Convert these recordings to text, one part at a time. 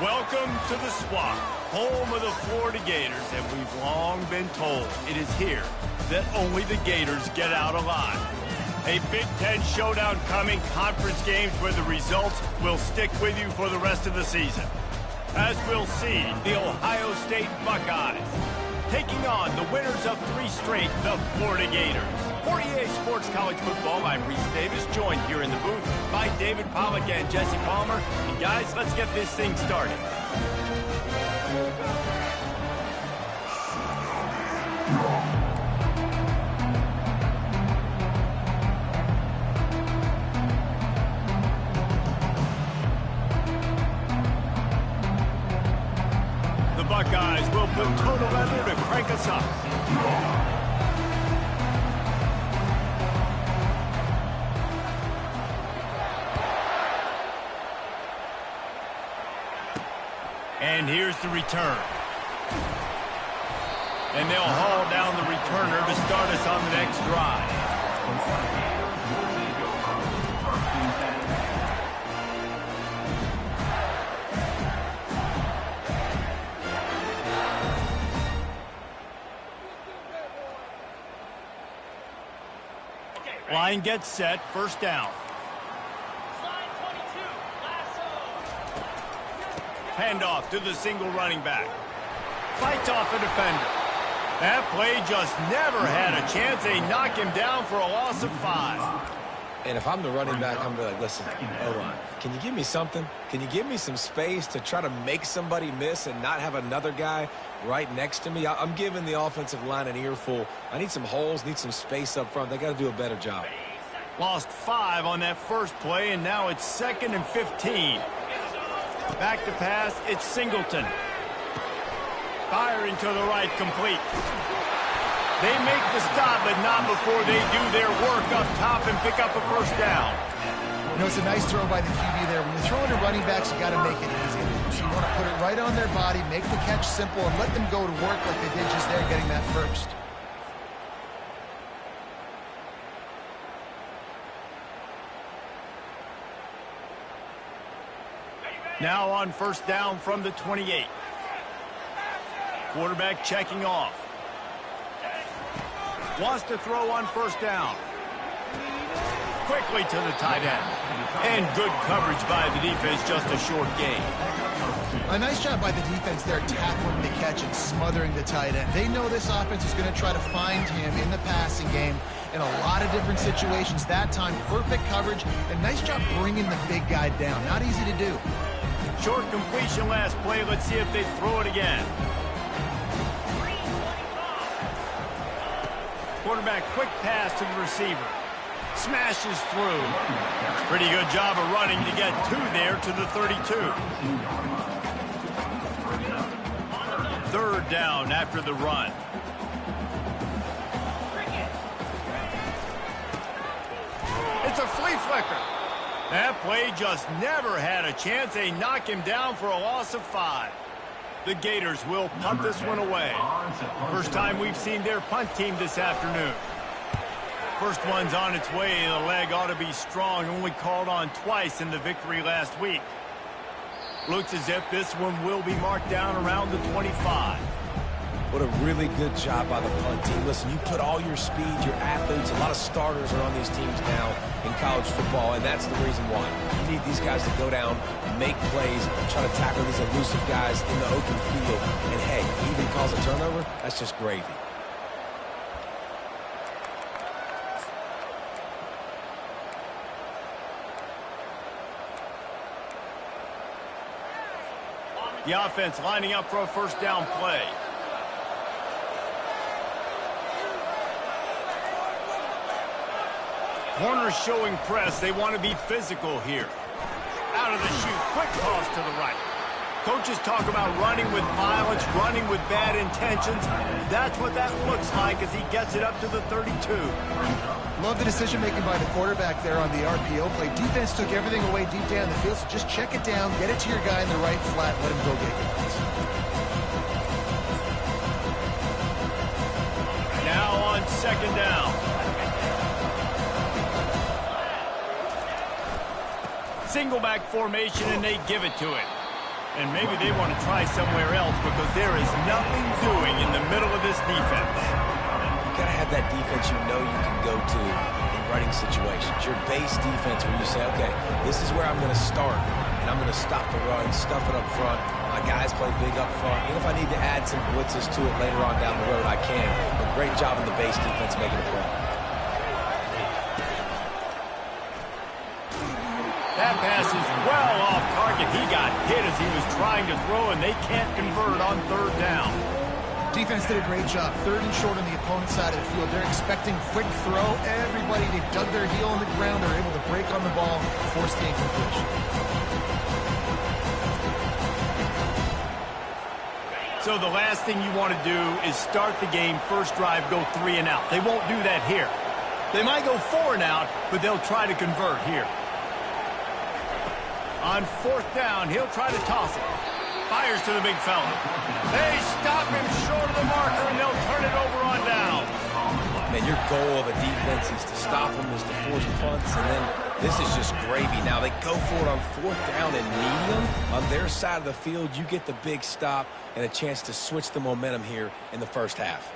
Welcome to the Swamp, home of the Florida Gators, and we've long been told it is here that only the Gators get out alive. A Big Ten showdown coming, conference games where the results will stick with you for the rest of the season. As we'll see, the Ohio State Buckeyes taking on the winners of 3 straight, the Florida Gators. For EA Sports College Football, I'm Reese Davis, joined here in the booth by David Pollack and Jesse Palmer. And guys, let's get this thing started. The Buckeyes will put total leather to crank us up. And here's the return. And they'll haul down the returner to start us on the next drive. Line gets set, first down. Handoff to the single running back. Fights off a defender. That play just never had a chance. They knock him down for a loss of 5. And if I'm the running back, I'm going to be like, listen, O-line, can you give me something? Can you give me some space to try to make somebody miss and not have another guy right next to me? I'm giving the offensive line an earful. I need some holes, need some space up front. They got to do a better job. Lost 5 on that first play, and now it's 2nd and 15. Back to pass, it's Singleton. Firing to the right, complete. They make the stop, but not before they do their work up top and pick up a first down. You know, it's a nice throw by the QB there. When you're throwing to running backs, you got to make it easy. So you want to put it right on their body, make the catch simple, and let them go to work like they did just there, getting that first. Now on first down from the 28. Quarterback checking off. Wants to throw on first down. Quickly to the tight end. And good coverage by the defense, just a short gain. A nice job by the defense there, tackling the catch and smothering the tight end. They know this offense is going to try to find him in the passing game in a lot of different situations. That time, perfect coverage, and nice job bringing the big guy down. Not easy to do. Short completion last play. Let's see if they throw it again. Quarterback quick pass to the receiver. Smashes through. Pretty good job of running to get 2 there to the 32. 3rd down after the run. It's a flea flicker. That play just never had a chance. They knock him down for a loss of 5. The Gators will punt this one away. First time we've seen their punt team this afternoon. First one's on its way. The leg ought to be strong. Only called on twice in the victory last week. Looks as if this one will be marked down around the 25. What a really good job by the punt team. Listen, you put all your speed, your athletes, a lot of starters are on these teams now in college football, and that's the reason why. You need these guys to go down, make plays, try to tackle these elusive guys in the open field. And, hey, even cause a turnover, that's just gravy. The offense lining up for a first down play. Corners showing press. They want to be physical here. Out of the chute. Quick toss to the right. Coaches talk about running with violence, running with bad intentions. That's what that looks like as he gets it up to the 32. Love the decision-making by the quarterback there on the RPO play. Defense took everything away deep down the field, so just check it down, get it to your guy in the right flat, let him go get it. Now on 2nd down. Single back formation, and they give it to it. And maybe they want to try somewhere else because there is nothing doing in the middle of this defense. You got to have that defense you know you can go to in running situations. Your base defense where you say, okay, this is where I'm going to start, and I'm going to stop the run, stuff it up front. My guys play big up front. Even if I need to add some blitzes to it later on down the road, I can. But great job in the base defense making a play. That pass is well off target. He got hit as he was trying to throw, and they can't convert on third down. Defense did a great job. Third and short on the opponent's side of the field. They're expecting quick throw. Everybody, they dug their heel on the ground. They're able to break on the ball, force the incompletion. So the last thing you want to do is start the game, first drive, go 3 and out. They won't do that here. They might go 4 and out, but they'll try to convert here. On fourth down, he'll try to toss it. Fires to the big fella. They stop him short of the marker, and they'll turn it over on down. Man, your goal of a defense is to stop them, is to force punts, and then this is just gravy. Now they go for it on fourth down and medium. On their side of the field, you get the big stop and a chance to switch the momentum here in the first half.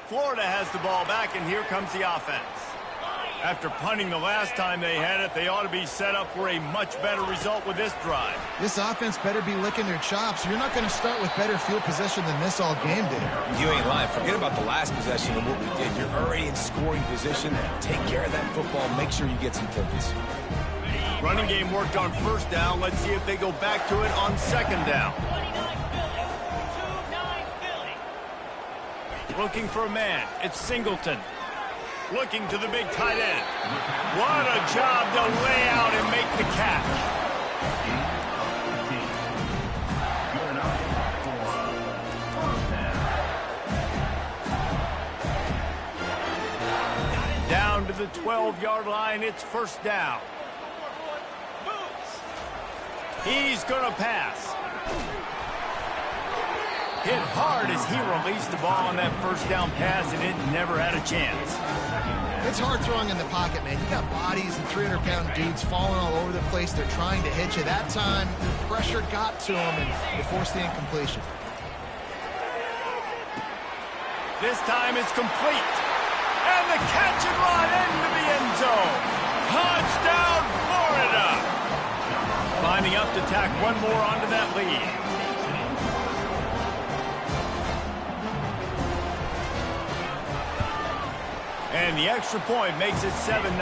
Florida has the ball back, and here comes the offense. After punting the last time they had it, they ought to be set up for a much better result with this drive. This offense better be licking their chops. You're not going to start with better field possession than this all game did. You ain't lying. Forget about the last possession and what we did. You're already in scoring position. Take care of that football. Make sure you get some points. Running game worked on first down. Let's see if they go back to it on second down. Looking for a man. It's Singleton. Looking to the big tight end. What a job to lay out and make the catch. Down to the 12-yard line. It's first down. He's going to pass. Hit hard as he released the ball on that first down pass, and it never had a chance. It's hard throwing in the pocket, man. You got bodies and 300-pound dudes falling all over the place. They're trying to hit you. That time, the pressure got to them, and they forced the incompletion. This time it's complete. And the catch and run into the end zone. Touchdown, Florida! Lining up to tack one more onto that lead. And the extra point makes it 7-0.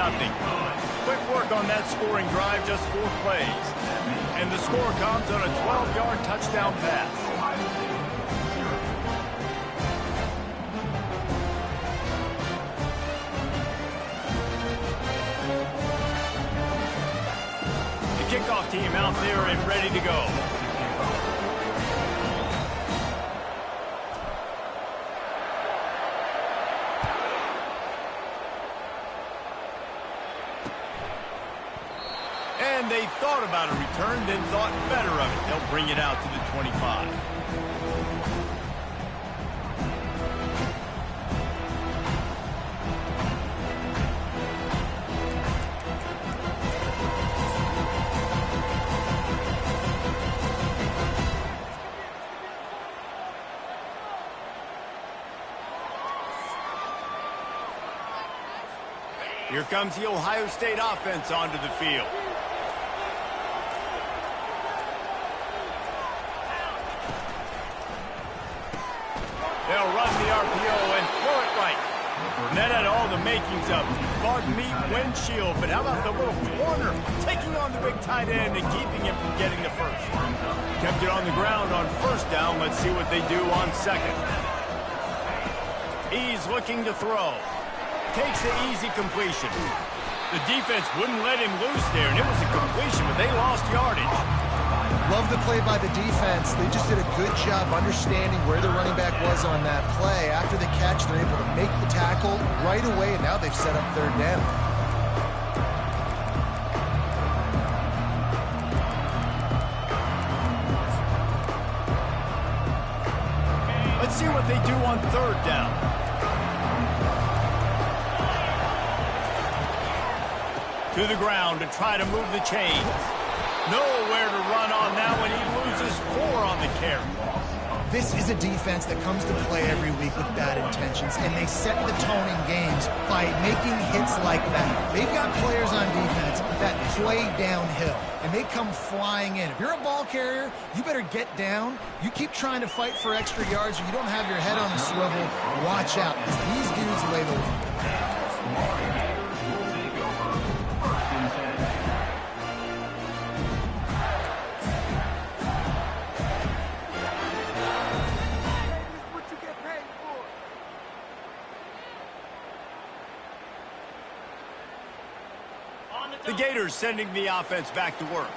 Quick work on that scoring drive, just 4 plays. And the score comes on a 12-yard touchdown pass. The kickoff team out there and ready to go. And they thought about a return, then thought better of it. They'll bring it out to the 25. Here comes the Ohio State offense onto the field. They'll run the RPO and throw it right. And that had all the makings of bug meat windshield, but how about the little corner taking on the big tight end and keeping him from getting the first? Kept it on the ground on first down. Let's see what they do on second. He's looking to throw. Takes the easy completion. The defense wouldn't let him loose there, and it was a completion, but they lost yardage. Love the play by the defense. They just did a good job understanding where the running back was on that play. After the catch, they're able to make the tackle right away, and now they've set up third down. Let's see what they do on third down. To the ground to try to move the chains. Nowhere to run on that one. He loses 4 on the carry. This is a defense that comes to play every week with bad intentions, and they set the tone in games by making hits like that. They've got players on defense that play downhill, and they come flying in. If you're a ball carrier, you better get down. You keep trying to fight for extra yards, or you don't have your head on the swivel. Watch out, because these dudes lay the wood. The Gators sending the offense back to work.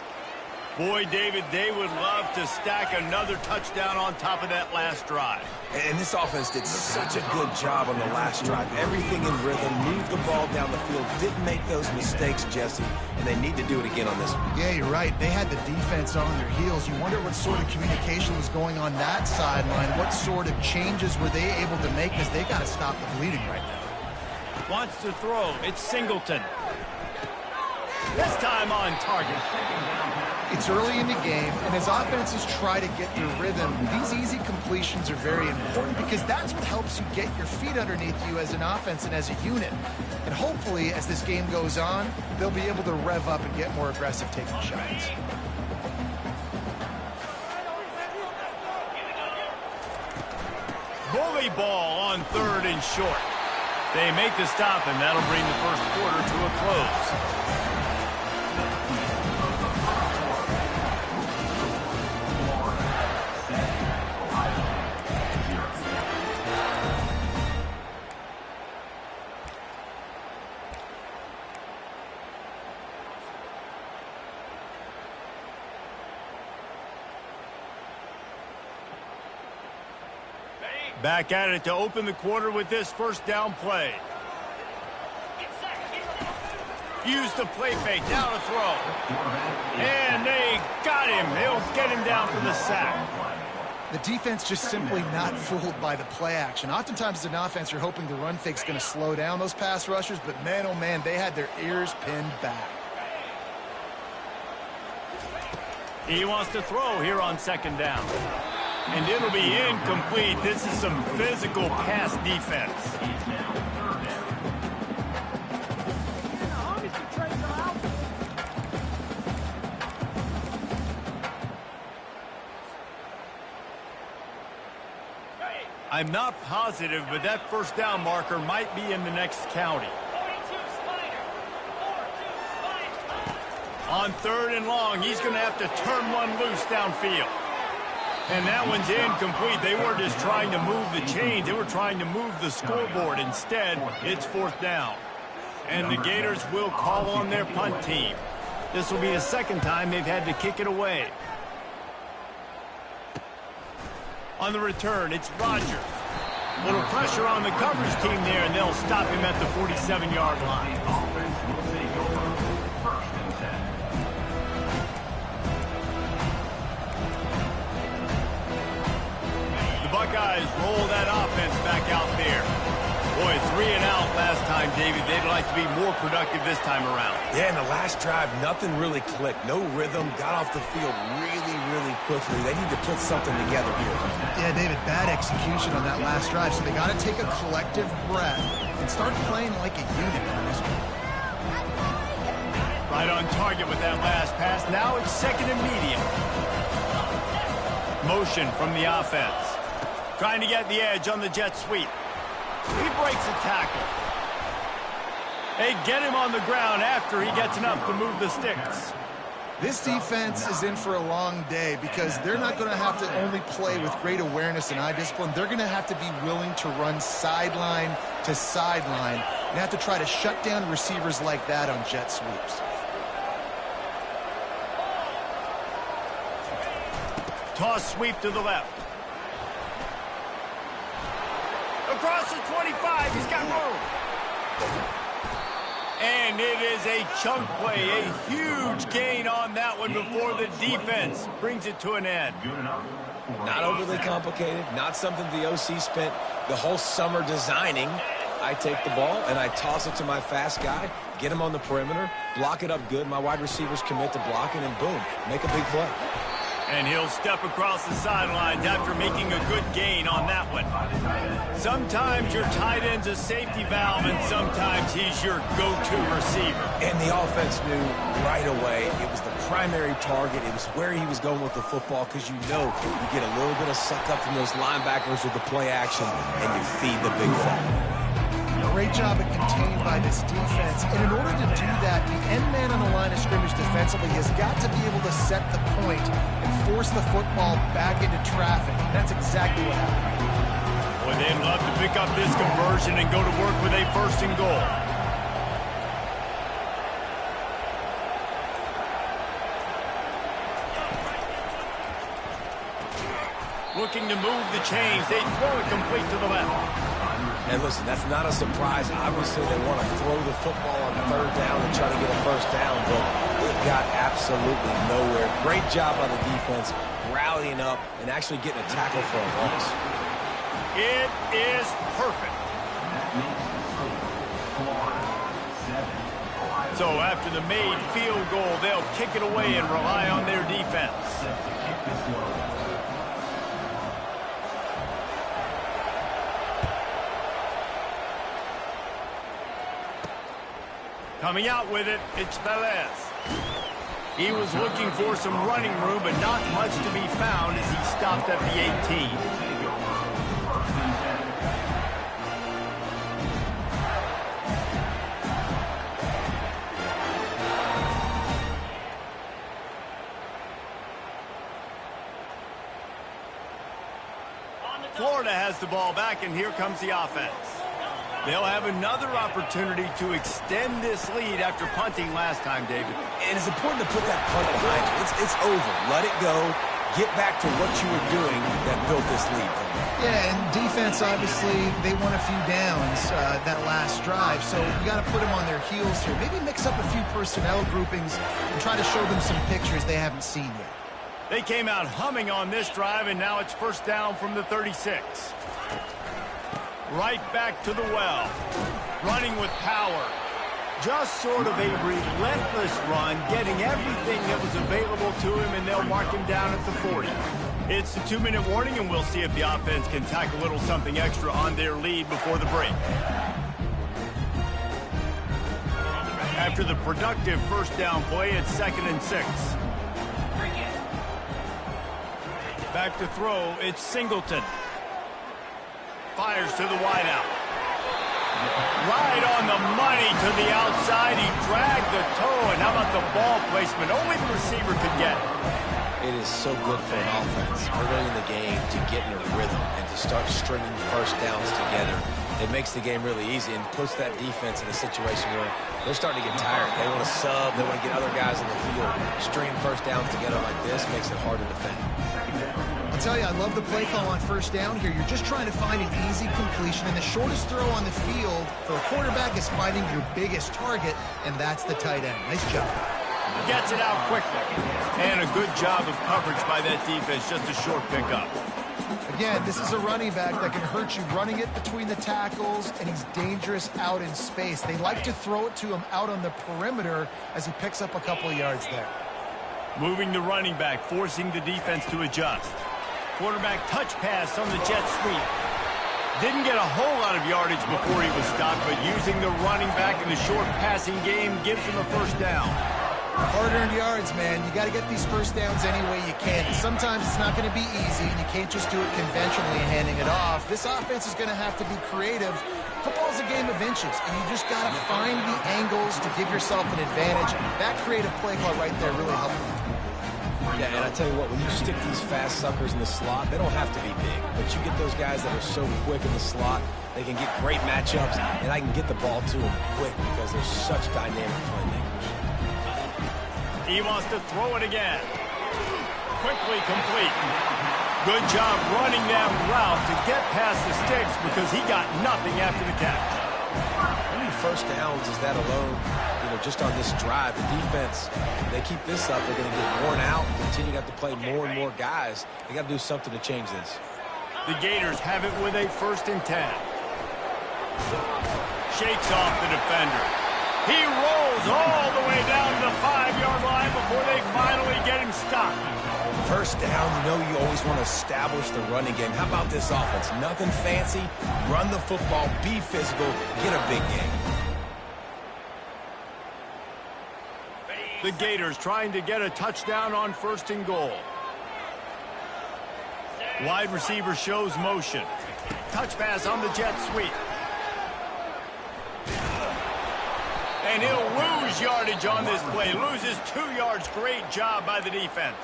Boy, David, they would love to stack another touchdown on top of that last drive. And this offense did such a good job on the last drive. Everything in rhythm, moved the ball down the field, didn't make those mistakes, Jesse, and they need to do it again on this one. Yeah, you're right. They had the defense on their heels. You wonder what sort of communication was going on that sideline. What sort of changes were they able to make, because they got to stop the bleeding right now. Wants to throw. It's Singleton. This time on target. It's early in the game, and as offenses try to get their rhythm, these easy completions are very important, because that's what helps you get your feet underneath you as an offense and as a unit. And hopefully, as this game goes on, they'll be able to rev up and get more aggressive taking shots. Bully ball on 3rd and short. They make the stop, and that'll bring the first quarter to a close. Back at it to open the quarter with this first down play. Use the play fake, now to throw. And they got him. They'll get him down for the sack. The defense just simply not fooled by the play action. Oftentimes as an offense, you're hoping the run fake's going to slow down those pass rushers, but man, oh man, they had their ears pinned back. He wants to throw here on 2nd down. And it'll be incomplete. This is some physical pass defense. I'm not positive, but that first down marker might be in the next county. On 3rd and long, he's going to have to turn one loose downfield. And that one's incomplete. They weren't just trying to move the chains. They were trying to move the scoreboard. Instead, it's 4th down. And the Gators will call on their punt team. This will be the 2nd time they've had to kick it away. On the return, it's Rodgers. Little pressure on the coverage team there, and they'll stop him at the 47-yard line. Buckeyes roll that offense back out there. Boy, 3 and out last time, David. They'd like to be more productive this time around. Yeah, in the last drive, nothing really clicked. No rhythm, got off the field really quickly. They need to put something together here. Yeah, David, bad execution on that last drive, so they got to take a collective breath and start playing like a unit on this one. Right on target with that last pass. Now it's 2nd and medium. Motion from the offense. Trying to get the edge on the jet sweep. He breaks a tackle. They get him on the ground after he gets enough to move the sticks. This defense is in for a long day, because they're not going to have to only play with great awareness and eye discipline. They're going to have to be willing to run sideline to sideline and have to try to shut down receivers like that on jet sweeps. Toss sweep to the left. Across the 25, he's got room. And it is a chunk play, a huge gain on that one before the defense brings it to an end. Not overly complicated, not something the OC spent the whole summer designing. I take the ball and I toss it to my fast guy, get him on the perimeter, block it up good. My wide receivers commit to blocking, and boom, make a big play. And he'll step across the sidelines after making a good gain on that one. Sometimes your tight end's a safety valve, and sometimes he's your go-to receiver. And the offense knew right away it was the primary target. It was where he was going with the football, because you know you get a little bit of suck up from those linebackers with the play action, and you feed the big fella. Great job at contained by this defense. And in order to do that, the end man on the line of scrimmage defensively has got to be able to set the point and force the football back into traffic. That's exactly what happened. Boy, they'd love to pick up this conversion and go to work with a 1st and goal. Looking to move the chains. They throw it complete to the left. And listen, that's not a surprise. Obviously, they want to throw the football on 3rd down and try to get a 1st down, but it got absolutely nowhere. Great job by the defense, rallying up and actually getting a tackle for a loss. It is perfect. So after the made field goal, they'll kick it away and rely on their defense. Coming out with it, it's Velez. He was looking for some running room, but not much to be found as he stopped at the 18. Florida has the ball back, and here comes the offense. They'll have another opportunity to extend this lead after punting last time, David. And it's important to put that punt behind you. It's over. Let it go. Get back to what you were doing that built this lead. Yeah, and defense, obviously, they won a few downs that last drive, so you got to put them on their heels here. Maybe mix up a few personnel groupings and try to show them some pictures they haven't seen yet. They came out humming on this drive, and now it's 1st down from the 36. Right back to the well. Running with power. Just sort of a relentless run, getting everything that was available to him, and they'll mark him down at the 40. It's the 2-minute warning, and we'll see if the offense can tack a little something extra on their lead before the break. After the productive 1st down play, it's 2nd and 6. Back to throw, it's Singleton. Fires to the wideout. Right on the money to the outside. He dragged the toe, and how about the ball placement? Only the receiver could get it. It is so good for an offense early in the game to get in a rhythm and to start stringing 1st downs together. It makes the game really easy and puts that defense in a situation where they're starting to get tired. They want to sub. They want to get other guys in the field. Stringing 1st downs together like this makes it hard to defend. I'll tell you, I love the play call on 1st down here. You're just trying to find an easy completion, and the shortest throw on the field for a quarterback is finding your biggest target, and that's the tight end. Nice job. Gets it out quickly. And a good job of coverage by that defense, just a short pickup. Again, this is a running back that can hurt you running it between the tackles, and he's dangerous out in space. They like to throw it to him out on the perimeter as he picks up a couple of yards there. Moving the running back, forcing the defense to adjust. Quarterback touch pass on the jet sweep. Didn't get a whole lot of yardage before he was stopped, but using the running back in the short passing game gives him a 1st down. Hard-earned yards, man. You got to get these 1st downs any way you can. Sometimes it's not going to be easy, and you can't just do it conventionally and handing it off. This offense is going to have to be creative. Football's a game of inches, and you just got to find the angles to give yourself an advantage. That creative play call right there really helped them. Yeah, and I tell you what, when you stick these fast suckers in the slot, they don't have to be big. But you get those guys that are so quick in the slot, they can get great matchups, and I can get the ball to them quick because they're such dynamic playmakers. He wants to throw it again. Quickly complete. Good job running that route to get past the sticks because he got nothing after the catch. How many 1st downs is that alone? You know, just on this drive, the defense, they keep this up, they're going to get worn out, continue to have to play more and more guys. They got to do something to change this. The Gators have it with a 1st and 10. Shakes off the defender. He rolls all the way down to the 5-yard line before they finally get him stopped. First down, you know you always want to establish the running game. How about this offense? Nothing fancy. Run the football, be physical, get a big game. The Gators trying to get a touchdown on 1st and goal. Wide receiver shows motion. Touch pass on the jet sweep. And he'll lose yardage on this play. Loses 2 yards. Great job by the defense.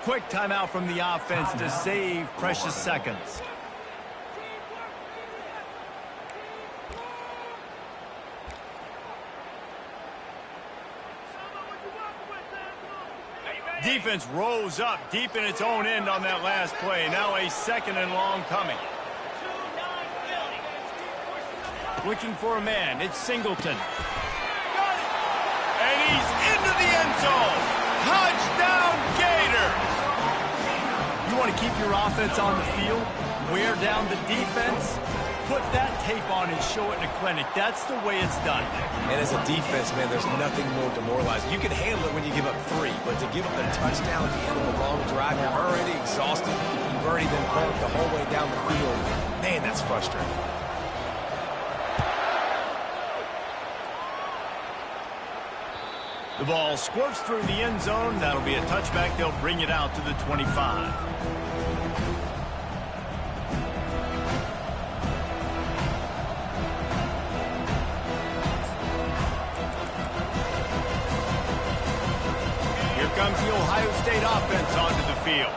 Quick timeout from the offense to save precious seconds. Defense rose up deep in its own end on that last play. Now a 2nd and long coming. Looking for a man. It's Singleton. And he's into the end zone. Touchdown, Gator! You want to keep your offense on the field? Wear down the defense? Put that tape on and show it in a clinic. That's the way it's done. And as a defense, man, there's nothing more demoralizing. You can handle it when you give up 3, but to give up a touchdown at the end of a long drive, you're already exhausted. You've already been hurt the whole way down the field. Man, that's frustrating. The ball squirts through the end zone. That'll be a touchback. They'll bring it out to the 25. Here comes the Ohio State offense onto the field.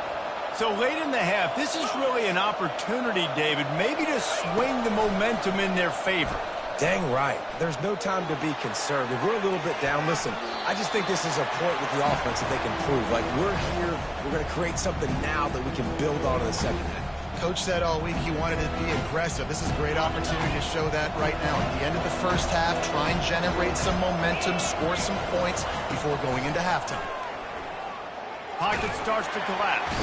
So late in the half, this is really an opportunity, David, maybe to swing the momentum in their favor. Dang right. There's no time to be conservative. We're a little bit down. Listen, I just think this is a point with the offense that they can prove. Like, we're here, we're going to create something now that we can build on in the second half. Coach said all week he wanted to be aggressive. This is a great opportunity to show that right now. At the end of the first half, try and generate some momentum, score some points before going into halftime. Pocket starts to collapse.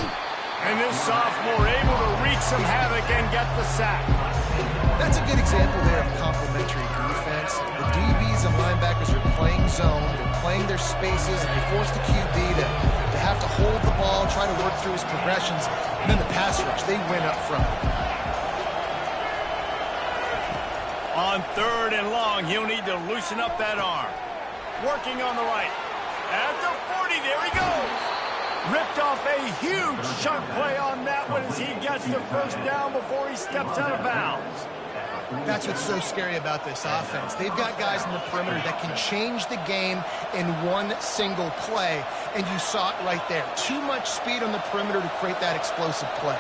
And this sophomore able to wreak some havoc and get the sack. That's a good example there of complementary defense. The DBs and linebackers are playing zone, they're playing their spaces, and they force the QB to have to hold the ball, try to work through his progressions, and then the pass rush, they win up front. On 3rd and long, he'll need to loosen up that arm. Working on the right. At the 40, there he goes. Ripped off a huge chunk play on that one as he gets the 1st down before he steps out of bounds. That's what's so scary about this offense. They've got guys in the perimeter that can change the game in one single play, and you saw it right there. Too much speed on the perimeter to create that explosive play.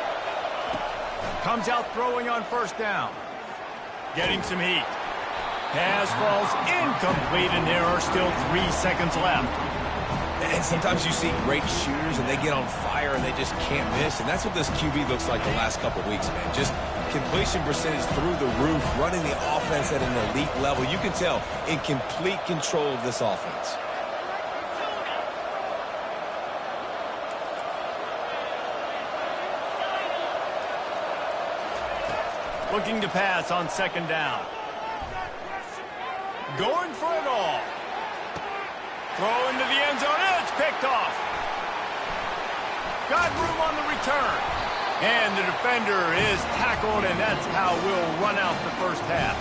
Comes out throwing on 1st down. Getting some heat. Pass falls incomplete, and there are still 3 seconds left. And sometimes you see great shooters and they get on fire and they just can't miss. And that's what this QB looks like the last couple weeks, man. Just completion percentage through the roof, running the offense at an elite level. You can tell in complete control of this offense. Looking to pass on 2nd down. Going for it all. Throw into the end zone. It's picked off. Got room on the return. And the defender is tackled, and that's how we'll run out the 1st half.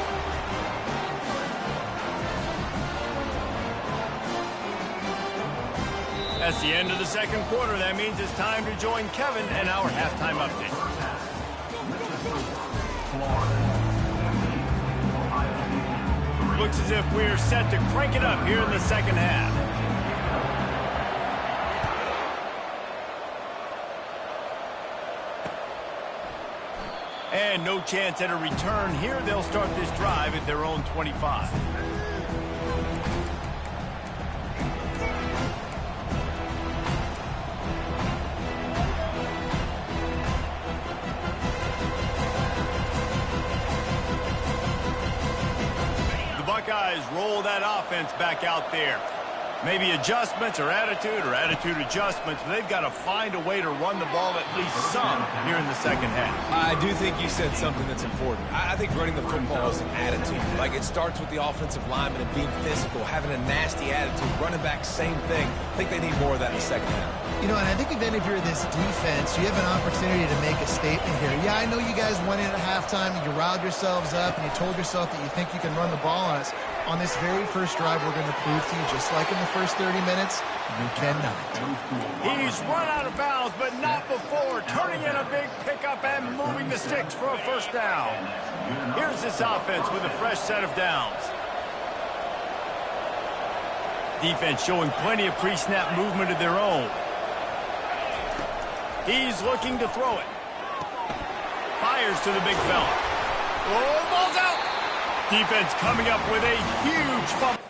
That's the end of the 2nd quarter. That means it's time to join Kevin and our halftime update. Looks as if we're set to crank it up here in the 2nd half. And no chance at a return here. They'll start this drive at their own 25. The Buckeyes roll that offense back out there. Maybe adjustments or attitude adjustments, but they've got to find a way to run the ball at least some here in the second half. I do think you said something that's important. I think running the football is an attitude. Like, it starts with the offensive lineman and being physical, having a nasty attitude. Running back, same thing. I think they need more of that in the second half. You know, and I think then if you're this defense, you have an opportunity to make a statement here. Yeah, I know you guys went in at halftime and you riled yourselves up and you told yourself that you think you can run the ball on us. On this very first drive, we're going to prove to you, just like in the first 30 minutes, you cannot. He's run out of bounds, but not before turning in a big pickup and moving the sticks for a first down. Here's this offense with a fresh set of downs. Defense showing plenty of pre-snap movement of their own. He's looking to throw it. Fires to the big fella. Oh, ball's out! Defense coming up with a huge fumble.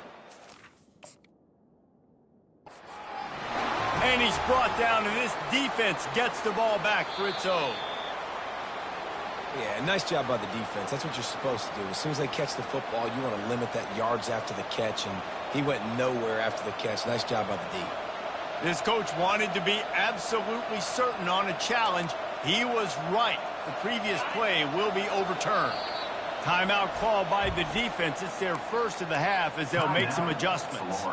And he's brought down, and this defense gets the ball back for its own. Yeah, nice job by the defense. That's what you're supposed to do. As soon as they catch the football, you want to limit that yards after the catch, and he went nowhere after the catch. Nice job by the D. This coach wanted to be absolutely certain on a challenge. He was right. The previous play will be overturned. Timeout call by the defense. It's their first of the half as they'll make some adjustments.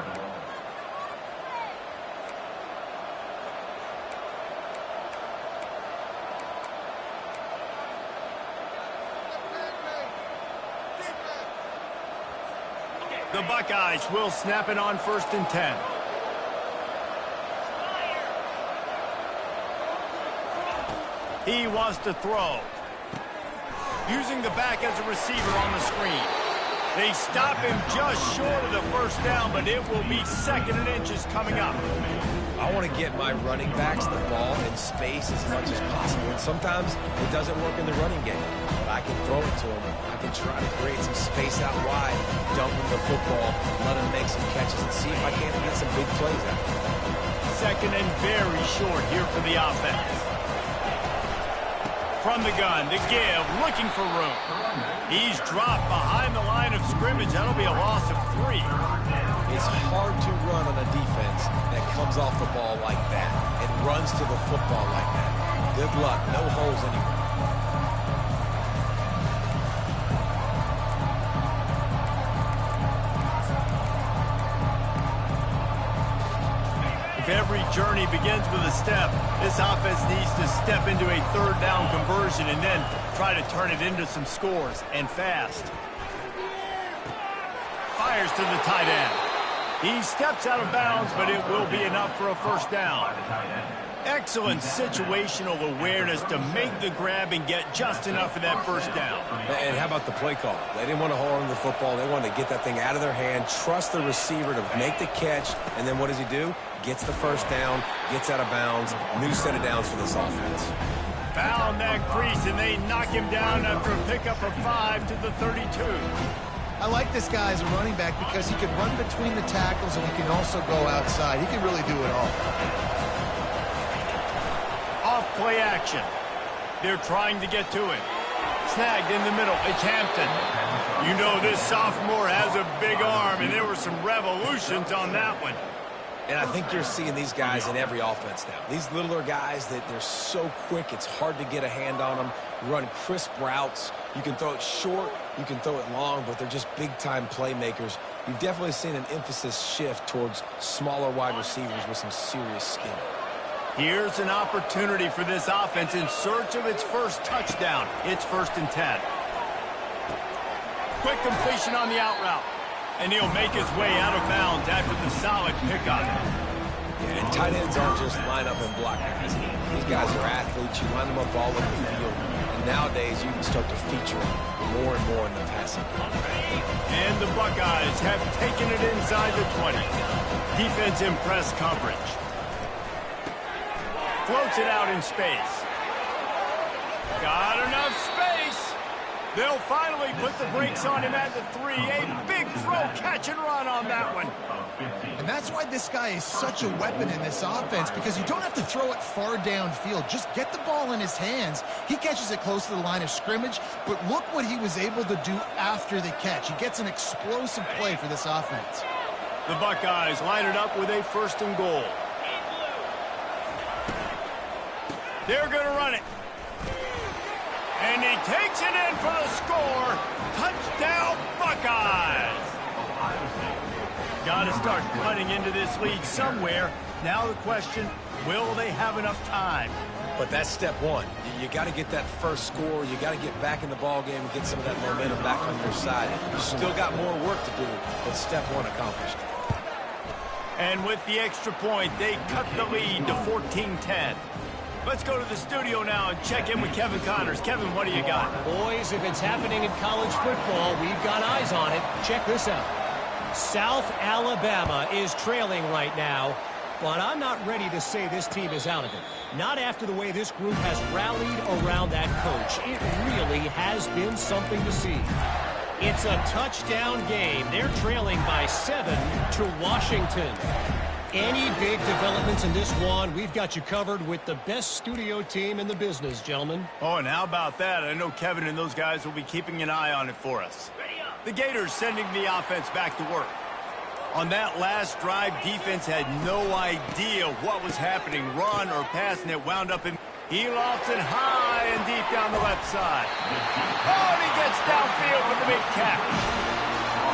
The Buckeyes will snap it on 1st and 10. He wants to throw. Using the back as a receiver on the screen. They stop him just short of the first down, but it will be 2nd and inches coming up. I want to get my running backs the ball in space as much as possible. And sometimes it doesn't work in the running game. But I can throw it to them. I can try to create some space out wide, dump him the football, let him make some catches, and see if I can't get some big plays out of it. 2nd and very short here for the offense. From the gun, the give, looking for room. He's dropped behind the line of scrimmage. That'll be a loss of 3. It's hard to run on a defense that comes off the ball like that and runs to the football like that. Good luck. No holes anywhere. If every journey begins with a step, this offense needs to step into a 3rd down conversion and then try to turn it into some scores, and fast. Fires to the tight end. He steps out of bounds, but it will be enough for a first down. Excellent situational awareness to make the grab and get just enough of that first down. And how about the play call? They didn't want to hold on to the football. They wanted to get that thing out of their hand, trust the receiver to make the catch, and then what does he do? Gets the first down, gets out of bounds. New set of downs for this offense. Found that crease, and they knock him down after a pickup of 5 to the 32. I like this guy as a running back because he can run between the tackles and he can also go outside. He can really do it all. Off play action. They're trying to get to him. Snagged in the middle. It's Hampton. You know this sophomore has a big arm, and there were some revolutions on that one. And I think you're seeing these guys in every offense now. These littler guys, that they're so quick, it's hard to get a hand on them. Run crisp routes. You can throw it short, you can throw it long, but they're just big-time playmakers. You've definitely seen an emphasis shift towards smaller wide receivers with some serious skill. Here's an opportunity for this offense in search of its first touchdown. It's 1st and 10. Quick completion on the out route. And he'll make his way out of bounds after the solid pickup. Yeah, and tight ends aren't just line up and block guys. These guys are athletes. You line them up all over the field. And nowadays, you can start to feature them more and more in the passing game. And the Buckeyes have taken it inside the 20. Defense in press coverage. Floats it out in space. Got enough space. They'll finally put the brakes on him at the 3. A big throw, catch and run on that one. And that's why this guy is such a weapon in this offense, because you don't have to throw it far downfield. Just get the ball in his hands. He catches it close to the line of scrimmage, but look what he was able to do after the catch. He gets an explosive play for this offense. The Buckeyes line it up with a 1st and goal. They're going to run it. And he takes it in for the score. Touchdown, Buckeyes. Got to start cutting into this lead somewhere. Now the question, will they have enough time? But that's step one. You got to get that first score. You got to get back in the ball game and get some of that momentum back on your side. You still got more work to do, but step one accomplished. And with the extra point, they cut the lead to 14-10. Let's go to the studio now and check in with Kevin Connors. Kevin, what do you got? Boys, if it's happening in college football, we've got eyes on it. Check this out. South Alabama is trailing right now, but I'm not ready to say this team is out of it. Not after the way this group has rallied around that coach. It really has been something to see. It's a touchdown game. They're trailing by 7 to Washington. Any big developments in this one, we've got you covered with the best studio team in the business, gentlemen. Oh, and how about that? I know Kevin and those guys will be keeping an eye on it for us. The Gators sending the offense back to work. On that last drive, defense had no idea what was happening, run or pass, and it wound up in. He lofts it high and deep down the left side. Oh, and he gets downfield with the big catch.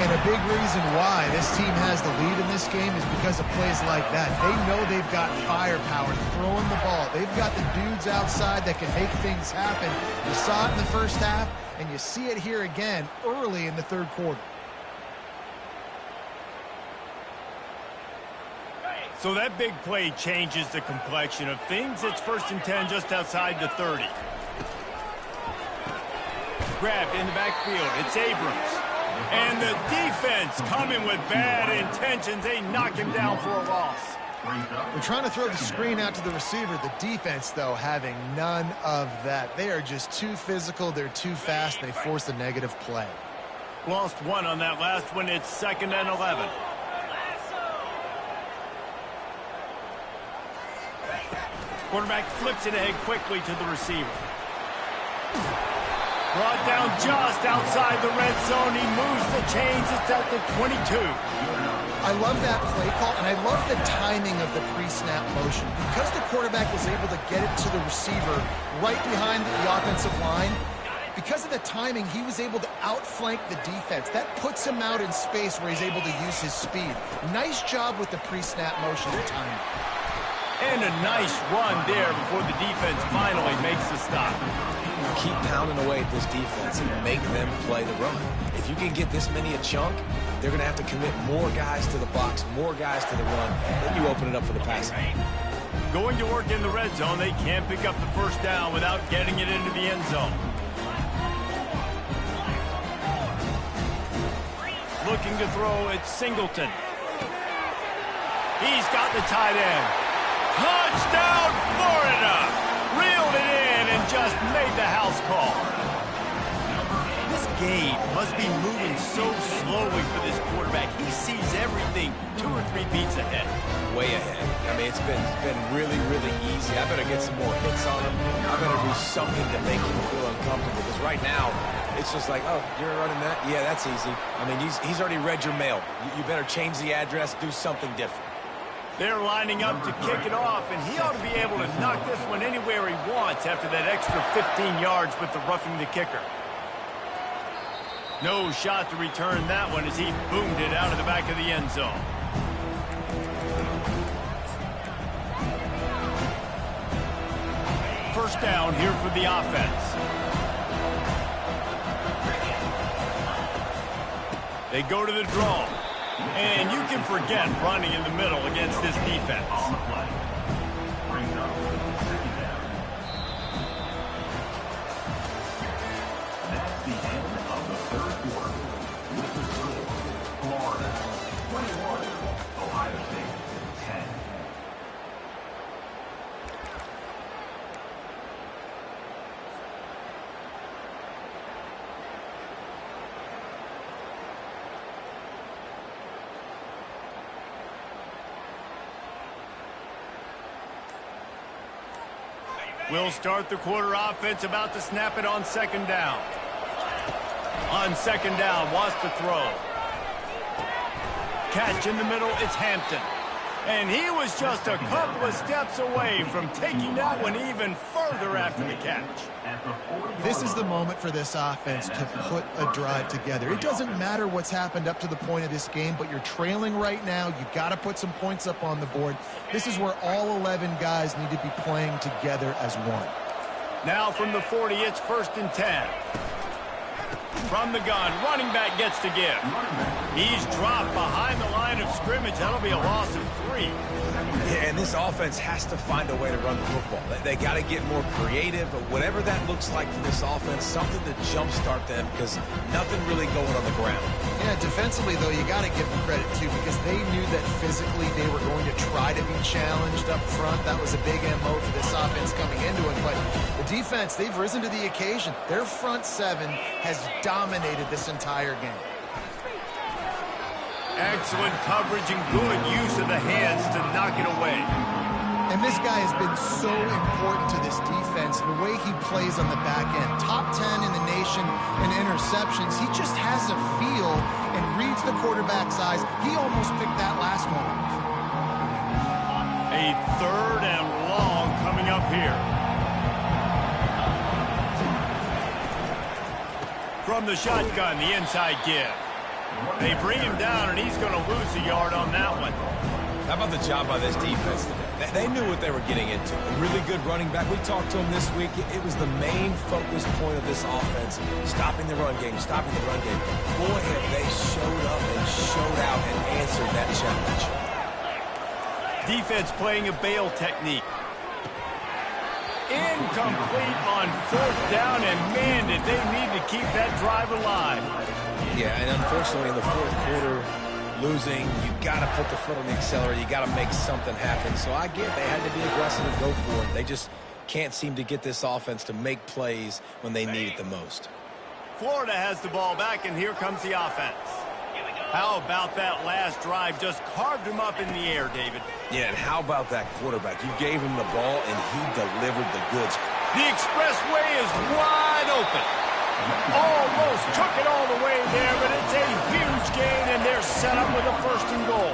And a big reason why this team has the lead in this game is because of plays like that. They know they've got firepower throwing the ball. They've got the dudes outside that can make things happen. You saw it in the first half, and you see it here again early in the 3rd quarter. So that big play changes the complexion of things. It's 1st and 10 just outside the 30. Grabbed in the backfield. It's Abrams. And the defense coming with bad intentions. They knock him down for a loss. They're trying to throw the screen out to the receiver. The defense, though, having none of that. They are just too physical. They're too fast. They force a negative play. Lost 1 on that last one. It's 2nd and 11. Quarterback flips it ahead quickly to the receiver. Brought down just outside the red zone. He moves the chains. It's at the 22. I love that play call, and I love the timing of the pre-snap motion. Because the quarterback was able to get it to the receiver right behind the offensive line, because of the timing, he was able to outflank the defense. That puts him out in space where he's able to use his speed. Nice job with the pre-snap motion and timing. And a nice run there before the defense finally makes the stop. Keep pounding away at this defense and make them play the run. If you can get this many a chunk, they're going to have to commit more guys to the box, more guys to the run. Then you open it up for the passing. Going to work in the red zone, they can't pick up the 1st down without getting it into the end zone. Looking to throw, it's Singleton. He's got the tight end. Touchdown, Florida! Reeled it in and just made the house call. This game must be moving so slowly for this quarterback. He sees everything 2 or 3 beats ahead. Way ahead. I mean, it's been really, really easy. I better get some more hits on him. I better do something to make him feel uncomfortable. Because right now, it's just like, oh, you're running that? Yeah, that's easy. I mean, he's already read your mail. You better change the address, do something different. They're lining up to kick it off, and he ought to be able to knock this one anywhere he wants after that extra 15 yards with the roughing the kicker. No shot to return that one as he boomed it out of the back of the end zone. First down here for the offense. They go to the draw. And you can forget running in the middle against this defense. On the play. Brings up 2nd down. That's the end of the 3rd quarter. With the score, Florida 21, Ohio State 10. We'll start the quarter offense, about to snap it on 2nd down. On 2nd down, wants to throw. catch in the middle. It's Hampton. And he was just a couple of steps away from taking that one even further after the catch. This is the moment for this offense to put a drive together. It doesn't matter what's happened up to the point of this game, but you're trailing right now. You've got to put some points up on the board. This is where all 11 guys need to be playing together as one. Now from the 40, it's 1st and 10. From the gun, running back gets to give. He's dropped behind the line of scrimmage. That'll be a loss of 3. Yeah, and this offense has to find a way to run the football. They got to get more creative, but whatever that looks like for this offense, something to jumpstart them because nothing really going on the ground. Yeah, defensively, though, you got to give them credit, too, because they knew that physically they were going to try to be challenged up front. That was a big MO for this offense coming into it, but the defense, they've risen to the occasion. Their front 7 has dominated this entire game. Excellent coverage and good use of the hands to knock it away. And this guy has been so important to this defense, the way he plays on the back end. Top 10 in the nation in interceptions. He just has a feel and reads the quarterback's eyes. He almost picked that last one off. A 3rd and long coming up here. From the shotgun, the inside give. They bring him down, and he's going to lose a yard on that one. How about the job by this defense today? They knew what they were getting into. A really good running back. We talked to him this week. It was the main focus point of this offense, stopping the run game, stopping the run game. Boy, have they showed up and showed out and answered that challenge. Defense playing a bail technique. Incomplete on 4th down, and man, did they need to keep that drive alive. Yeah, and unfortunately in the 4th quarter, losing, you got to put the foot on the accelerator. You got to make something happen. So I get they had to be aggressive and go for it. They just can't seem to get this offense to make plays when they need it the most. Florida has the ball back, and here comes the offense. How about that last drive? Just carved him up in the air, David. Yeah, and how about that quarterback? You gave him the ball, and he delivered the goods. The expressway is wide open. Almost took it all the way there, but it's a huge gain, and they're set up with a 1st and goal.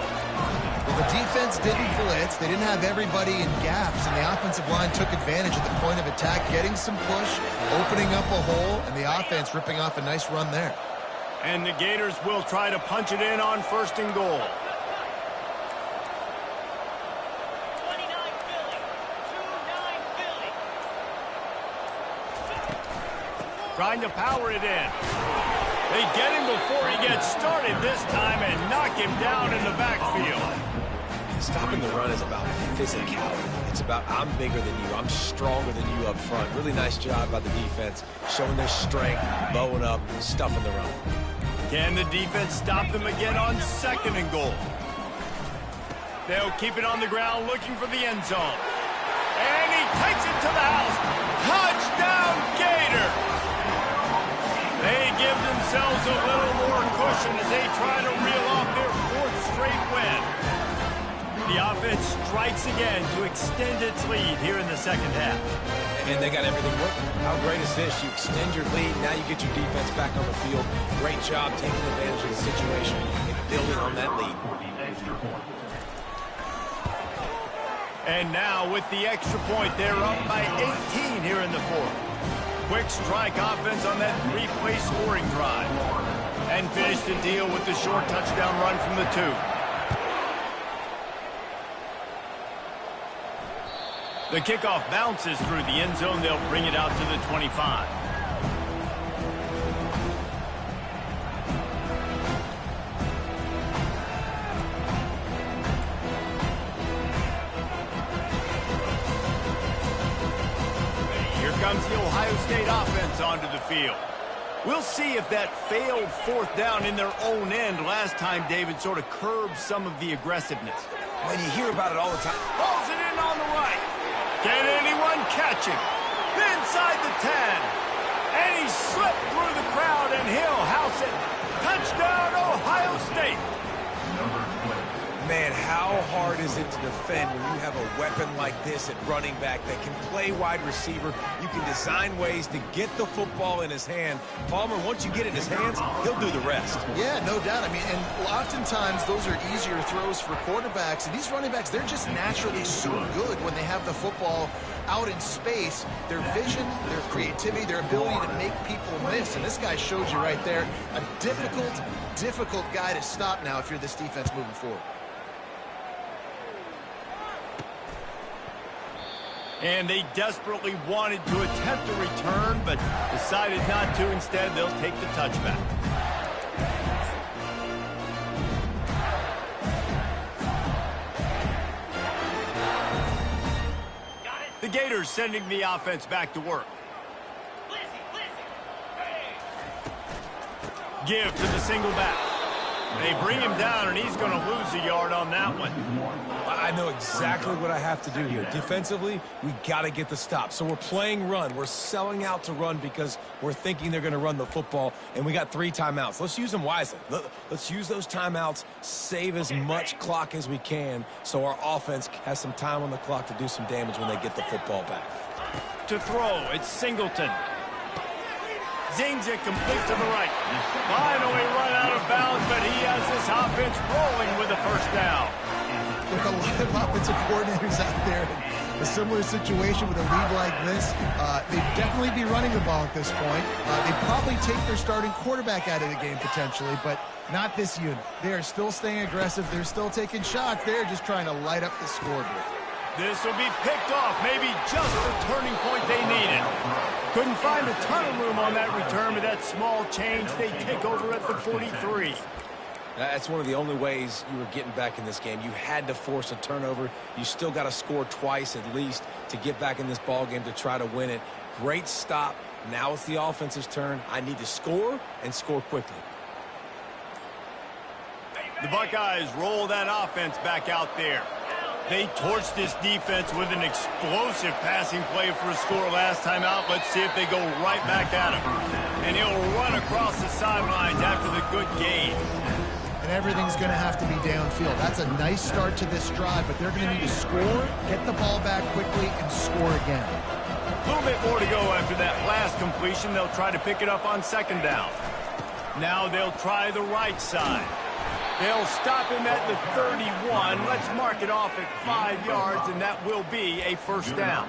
Well, the defense didn't blitz. They didn't have everybody in gaps, and the offensive line took advantage at the point of attack, getting some push, opening up a hole, and the offense ripping off a nice run there. And the Gators will try to punch it in on 1st and goal. Trying to power it in. They get him before he gets started this time and knock him down in the backfield. Stopping the run is about physicality. It's about I'm bigger than you. I'm stronger than you up front. Really nice job by the defense, showing their strength, bowing up, stuffing the run. Can the defense stop them again on 2nd and goal? They'll keep it on the ground looking for the end zone. And he takes it to the house. Touchdown, Gator! They give themselves a little more cushion as they try to reel off their 4th straight win. The offense strikes again to extend its lead here in the 2nd half. And they got everything working. How great is this? You extend your lead, now you get your defense back on the field. Great job taking advantage of the situation and building on that lead. And now with the extra point, they're up by 18 here in the 4th. Quick strike offense on that 3-play scoring drive. And finish the deal with the short touchdown run from the 2. The kickoff bounces through the end zone. They'll bring it out to the 25. Here comes the Ohio State offense onto the field. We'll see if that failed 4th down in their own end last time, David, sort of curbed some of the aggressiveness. When you hear about it all the time. Pulls it in on the right. Can anyone catch him? Inside the 10. And he slipped through the crowd, and he'll house it. Touchdown, Ohio State. Man, how hard is it to defend when you have a weapon like this at running back that can play wide receiver? You can design ways to get the football in his hand. Palmer, once you get it in his hands, he'll do the rest. Yeah, no doubt. I mean, and oftentimes those are easier throws for quarterbacks. And these running backs, they're just naturally so good when they have the football out in space. Their vision, their creativity, their ability to make people miss. And this guy showed you right there, a difficult guy to stop now if you're this defense moving forward. And they desperately wanted to attempt a return, but decided not to. Instead, they'll take the touchback. The Gators sending the offense back to work. Give to the single back. They bring him down, and he's going to lose a yard on that one. I know exactly what I have to do here. Defensively, we got to get the stop. So we're playing run. We're selling out to run because we're thinking they're going to run the football, and we got 3 timeouts. Let's use them wisely. Let's use those timeouts, save as much clock as we can so our offense has some time on the clock to do some damage when they get the football back. To throw, it's Singleton. Zings it complete to the right. Finally run out of bounds, but he has this offense rolling with a first down. With a lot of offensive coordinators out there in a similar situation with a lead like this, they'd definitely be running the ball at this point. They'd probably take their starting quarterback out of the game potentially, but not this unit. They are still staying aggressive. They're still taking shots. They're just trying to light up the scoreboard. This will be picked off, maybe just the turning point they needed. Couldn't find a ton of room on that return, but that small change, they take over at the 43. That's one of the only ways you were getting back in this game. You had to force a turnover. You still got to score twice at least to get back in this ball game to try to win it. Great stop. Now it's the offense's turn. I need to score and score quickly. The Buckeyes roll that offense back out there. They torched this defense with an explosive passing play for a score last time out. Let's see if they go right back at him. And he'll run across the sidelines after the good gain. And everything's going to have to be downfield. That's a nice start to this drive, but they're going to need to score, get the ball back quickly, and score again. A little bit more to go after that last completion. They'll try to pick it up on second down. Now they'll try the right side. They'll stop him at the 31. Let's mark it off at 5 yards, and that will be a first down.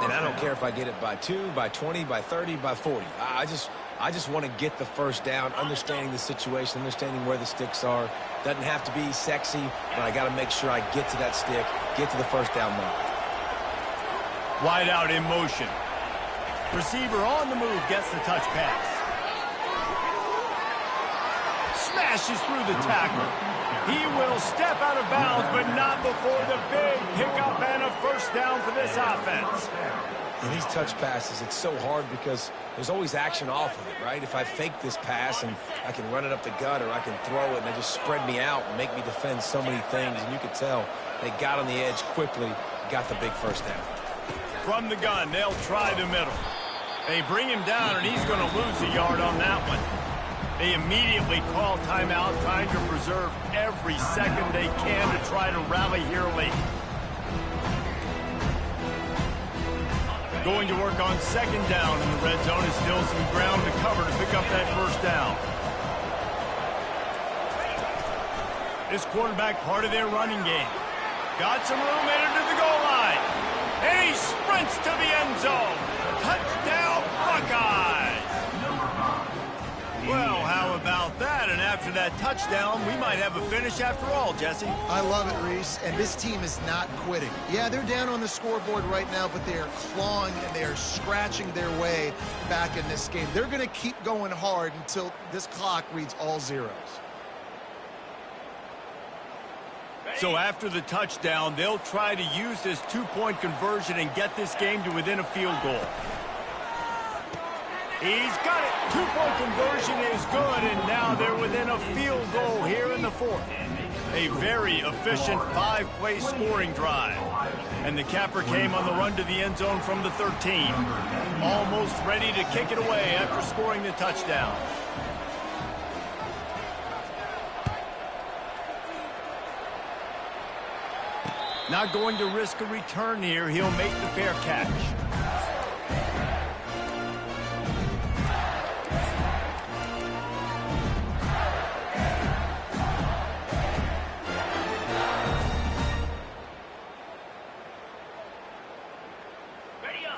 And I don't care if I get it by 2, by 20, by 30, by 40. I just want to get the first down, understanding the situation, understanding where the sticks are. Doesn't have to be sexy, but I got to make sure I get to that stick, get to the first down mark. Wide out in motion. Receiver on the move gets the touch pass. Smashes through the tackle. He will step out of bounds, but not before the big pickup and a first down for this offense. And these touch passes, it's so hard because there's always action off of it, right? If I fake this pass and I can run it up the gut or I can throw it and they just spread me out and make me defend so many things, and you could tell they got on the edge quickly, got the big first down. From the gun, they'll try the middle. They bring him down, and he's going to lose a yard on that one. They immediately call timeout, trying to preserve every second they can to try to rally here late. Going to work on second down in the red zone. Is still some ground to cover to pick up that first down. This quarterback part of their running game. Got some room headed to the goal line. And he sprints to the end zone. Touchdown, Buckeyes! Well, how about that? And after that touchdown, we might have a finish after all, Jesse. I love it, Reese, and this team is not quitting. Yeah, they're down on the scoreboard right now, but they are clawing and they are scratching their way back in this game. They're going to keep going hard until this clock reads all zeros. So after the touchdown, they'll try to use this two-point conversion and get this game to within a field goal. He's got it. Two-point conversion is good, and now they're within a field goal here in the fourth. A very efficient 5-play scoring drive. And the capper came on the run to the end zone from the 13. Almost ready to kick it away after scoring the touchdown. Not going to risk a return here. He'll make the fair catch.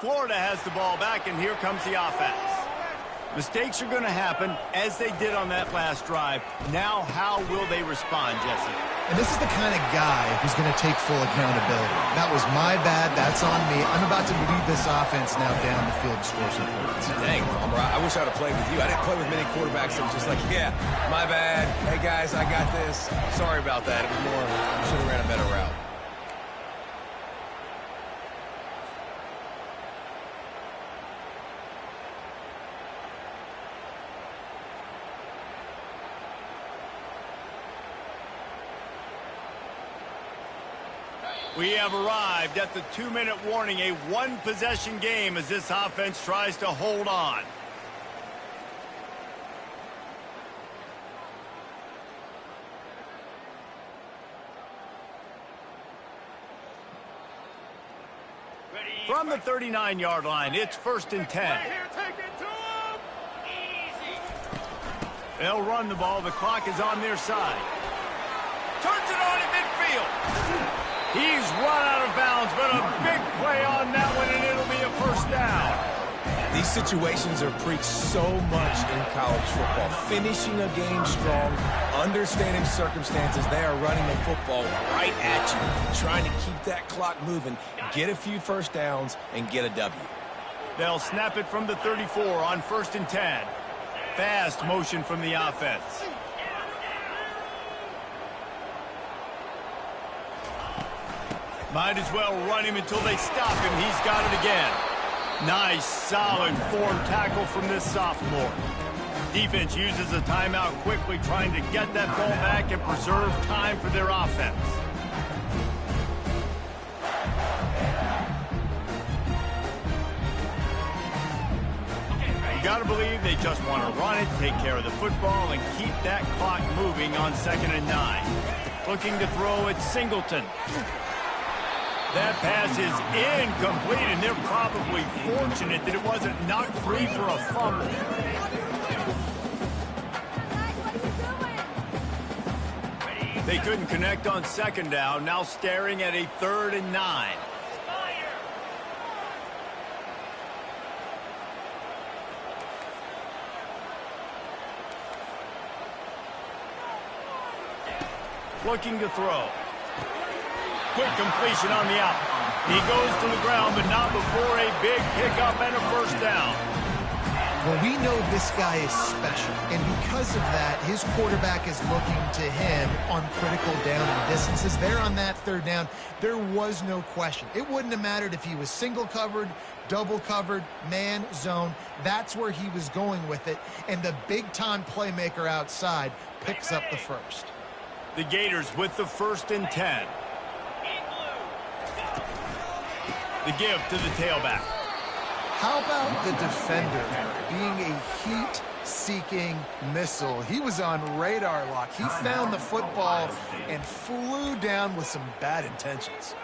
Florida has the ball back, and here comes the offense. Mistakes are going to happen, as they did on that last drive. Now, how will they respond, Jesse? And this is the kind of guy who's going to take full accountability. That was my bad. That's on me. I'm about to lead this offense now down the field and score some points. Dang, Palmer, I wish I'd have played with you. I didn't play with many quarterbacks that was just like, yeah, my bad. Hey, guys, I got this. Sorry about that. It was more, I should have ran a better route. We have arrived at the 2-minute warning, a one-possession game as this offense tries to hold on. From the 39-yard line, it's 1st and 10. They'll run the ball. The clock is on their side. Turns it on in midfield. He's run out of bounds, but a big play on that one, and it'll be a 1st down. These situations are preached so much in college football. Finishing a game strong, understanding circumstances. They are running the football right at you, trying to keep that clock moving, get a few 1st downs, and get a W. They'll snap it from the 34 on 1st and 10. Fast motion from the offense. Might as well run him until they stop him. He's got it again. Nice, solid form tackle from this sophomore. Defense uses a timeout quickly, trying to get that ball back and preserve time for their offense. You got to believe they just want to run it, take care of the football, and keep that clock moving on 2nd and 9. Looking to throw at Singleton. That pass is incomplete, and they're probably fortunate that it wasn't knocked free for a fumble. They couldn't connect on 2nd down, now staring at a 3rd and 9. Looking to throw. Quick completion on the out. He goes to the ground, but not before a big pickup and a 1st down. Well, we know this guy is special, and because of that, his quarterback is looking to him on critical down and distances. There on that 3rd down, there was no question. It wouldn't have mattered if he was single covered, double covered, man, zone. That's where he was going with it, and the big-time playmaker outside picks up the 1st. The Gators with the 1st and 10. The give to the tailback. How about the defender being a heat-seeking missile? He was on radar lock. He found the football and flew down with some bad intentions.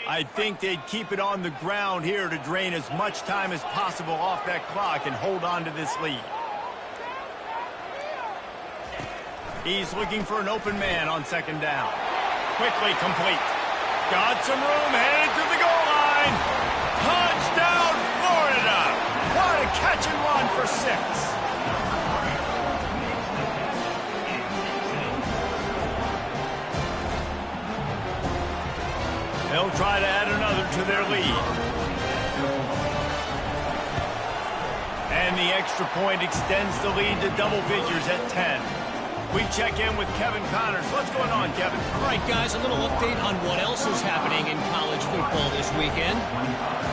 I think they'd keep it on the ground here to drain as much time as possible off that clock and hold on to this lead. He's looking for an open man on 2nd down. Quickly complete. Got some room, headed to the goal line. Touchdown, Florida! What a catch and run for 6. They'll try to add another to their lead. And the extra point extends the lead to double figures at 10. We check in with Kevin Connors. What's going on, Kevin? All right, guys, a little update on what else is happening in college football this weekend.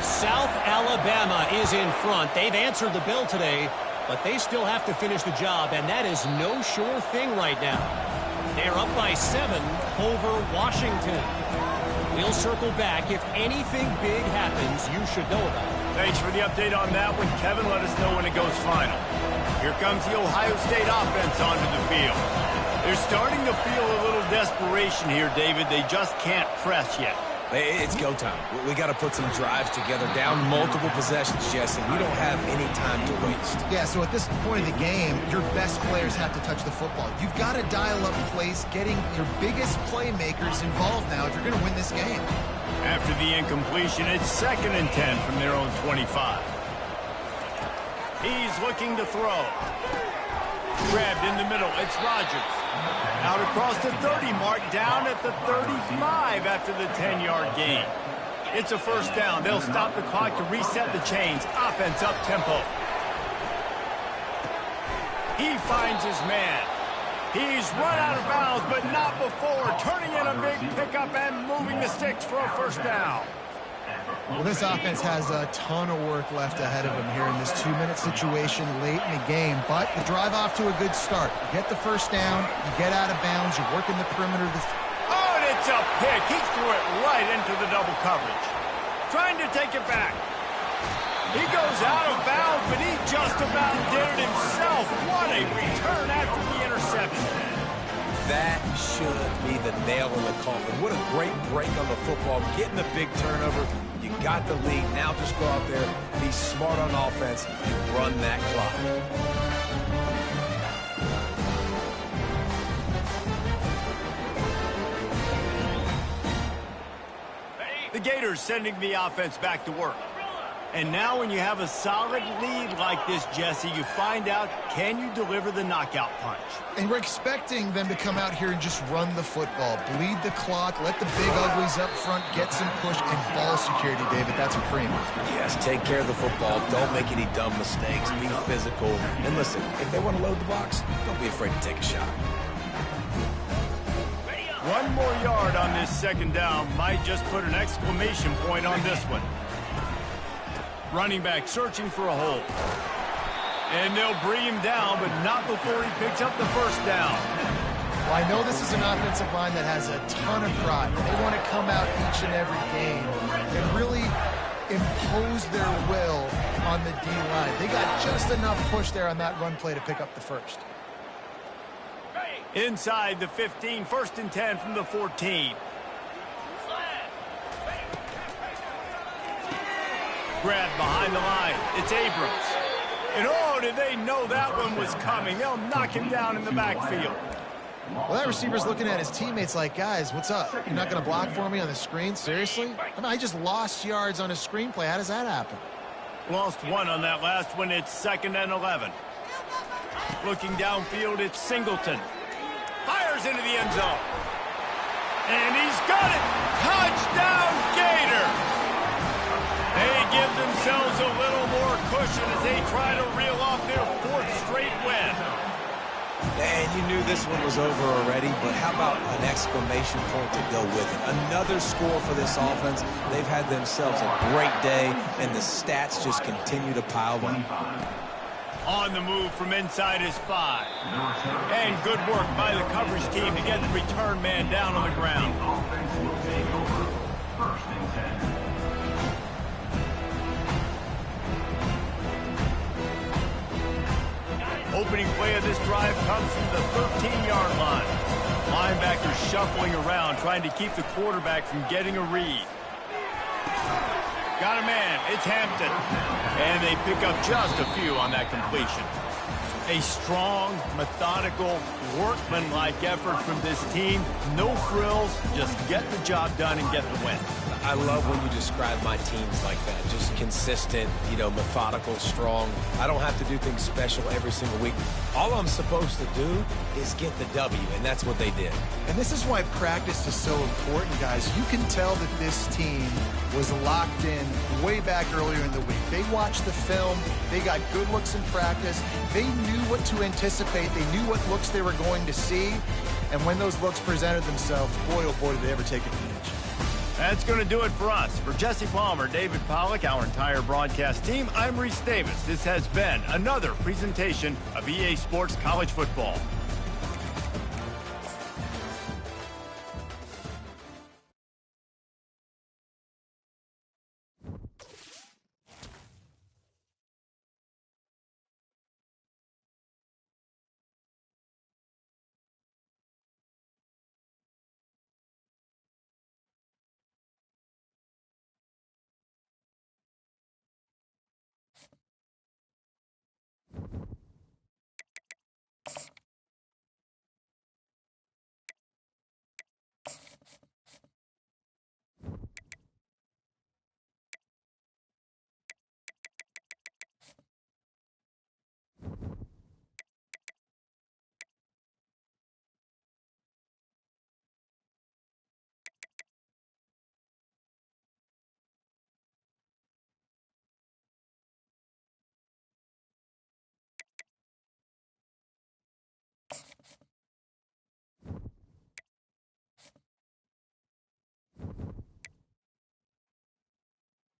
South Alabama is in front. They've answered the bell today, but they still have to finish the job, and that is no sure thing right now. They're up by 7 over Washington. We'll circle back. If anything big happens, you should know about it. Thanks for the update on that one, Kevin. Let us know when it goes final. Here comes the Ohio State offense onto the field. They're starting to feel a little desperation here, David. They just can't press yet. It's go time. We got to put some drives together, down multiple possessions, Jesse. We don't have any time to waste. Yeah, so at this point of the game, your best players have to touch the football. You've got to dial up plays, getting your biggest playmakers involved now if you're going to win this game. After the incompletion, it's 2nd and 10 from their own 25. He's looking to throw. Grabbed in the middle. It's Rodgers. Out across the 30 mark, down at the 35 after the 10-yard gain. It's a first down. They'll stop the clock to reset the chains. Offense up tempo. He finds his man. He's run out of bounds, but not before. Turning in a big pickup and moving the sticks for a first down. Well, this offense has a ton of work left ahead of them here in this 2-minute situation late in the game, but the drive off to a good start. You get the first down, you get out of bounds, you work in the perimeter. Oh, and it's a pick. He threw it right into the double coverage. Trying to take it back. He goes out of bounds, but he just about did it himself. What a return after the interception. That should be the nail in the coffin. What a great break on the football. Getting the big turnover. You got the lead. Now just go out there, be smart on offense, and run that clock. The Gators sending the offense back to work. And now when you have a solid lead like this, Jesse, you find out, can you deliver the knockout punch? And we're expecting them to come out here and just run the football, bleed the clock, let the big uglies up front get some push, and ball security, David. That's a premium. Yes, take care of the football. Don't make any dumb mistakes. Be physical. And listen, if they want to load the box, don't be afraid to take a shot. 1 more yard on this 2nd down. Might just put an exclamation point on this one. Running back searching for a hole. And they'll bring him down, but not before he picks up the first down. Well, I know this is an offensive line that has a ton of pride. They want to come out each and every game and really impose their will on the D-line. They got just enough push there on that run play to pick up the first. Inside the 15, 1st and 10 from the 14. Grab behind the line. It's Abrams. And oh, did they know that one was coming. They'll knock him down in the backfield. Well, that receiver's looking at his teammates like, guys, what's up? You're not going to block for me on the screen? Seriously? I mean, I just lost yards on a screenplay. How does that happen? Lost 1 on that last one. It's 2nd and 11. Looking downfield, it's Singleton. Fires into the end zone. And he's got it. Touchdown, Gator. They give themselves a little more cushion as they try to reel off their 4th straight win. And you knew this one was over already, but how about an exclamation point to go with it? Another score for this offense. They've had themselves a great day, and the stats just continue to pile up. On the move from inside is 5. And good work by the coverage team to get the return man down on the ground. Offense will take over 1st and 10. Opening play of this drive comes from the 13-yard line. Linebackers shuffling around, trying to keep the quarterback from getting a read. Got a man. It's Hampton. And they pick up just a few on that completion. A strong, methodical, workmanlike effort from this team. No frills, just get the job done and get the win. I love when you describe my teams like that. Just consistent, methodical, strong. I don't have to do things special every single week. All I'm supposed to do is get the W, and that's what they did. And this is why practice is so important, guys. You can tell that this team was locked in way back earlier in the week. They watched the film. They got good looks in practice. They knew what to anticipate. They knew what looks they were going to see. And when those looks presented themselves, boy, oh boy, did they ever take advantage. That's going to do it for us. For Jesse Palmer, David Pollack, our entire broadcast team, I'm Reese Davis. This has been another presentation of EA Sports College Football.